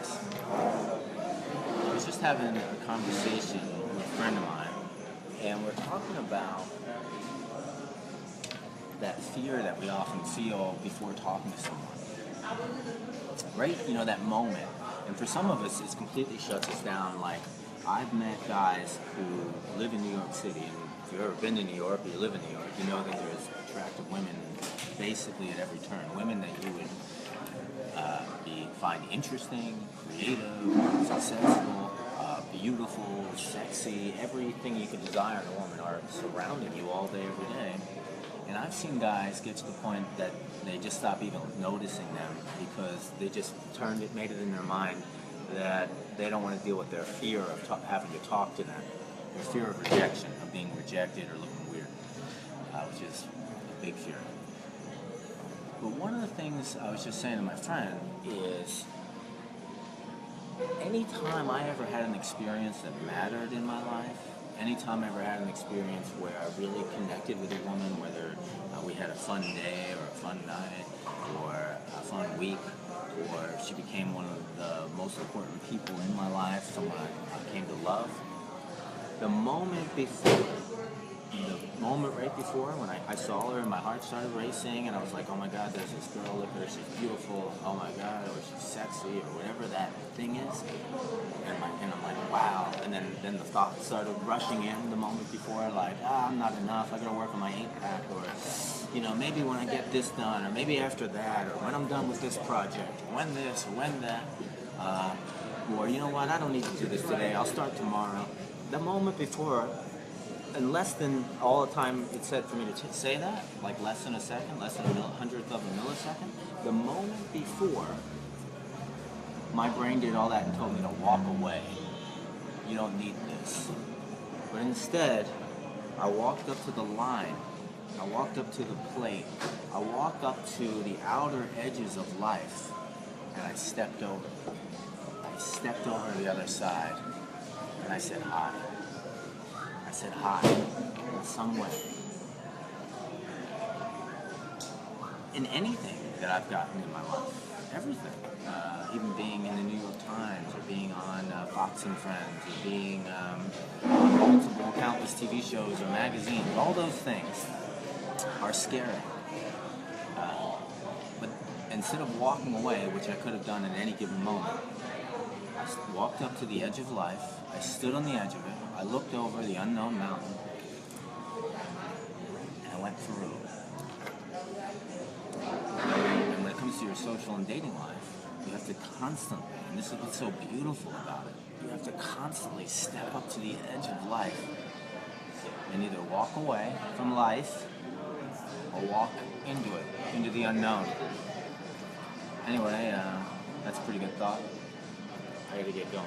guys. I was just having a conversation with a friend of mine, and we're talking about that fear that we often feel before talking to someone. Right? That moment. And for some of us, it completely shuts us down. Like, I've met guys who live in New York City, and if you've ever been to New York or you live in New York, you know that there's attractive women basically at every turn. Women that you would find interesting, creative, successful, beautiful, sexy, everything you could desire in a woman are surrounding you all day, every day. And I've seen guys get to the point that they just stop even noticing them because they just made it in their mind that they don't want to deal with their fear of having to talk to them, their fear of rejection, of being rejected or looking weird, which is a big fear. But one of the things I was just saying to my friend is, anytime I ever had an experience that mattered in my life, anytime I ever had an experience where I really connected with a woman, whether we had a fun day or a fun night or a fun week, or she became one of the most important people in my life, someone I came to love, the moment right before when I saw her and my heart started racing and I was like, oh my God, there's this girl, look at her, she's beautiful, oh my God, or she's sexy, or whatever that thing is. And I'm like, wow. And then the thoughts started rushing in the moment before, like, I'm not enough, I gotta work on my 8-pack, or, maybe when I get this done, or maybe after that, or when I'm done with this project, or when this, or when that, or you know what, I don't need to do this today, I'll start tomorrow. The moment before, and less than all the time it said for me to say that, like less than a second, less than a hundredth of a millisecond, the moment before, my brain did all that and told me to walk away. You don't need this. But instead, I walked up to the line, I walked up to the plate, I walked up to the outer edges of life, and I stepped over. I stepped over to the other side, and I said hi. I said hi in some way. In anything that I've gotten in my life, everything, even being in the New York Times, or being on Fox and Friends, or being on multiple countless TV shows or magazines, all those things are scary. But instead of walking away, which I could have done at any given moment, I walked up to the edge of life, I stood on the edge of it, I looked over the unknown mountain, and I went through. And when it comes to your social and dating life, you have to constantly, and this is what's so beautiful about it, you have to constantly step up to the edge of life and either walk away from life or walk into it, into the unknown. Anyway, that's a pretty good thought. I gotta get going.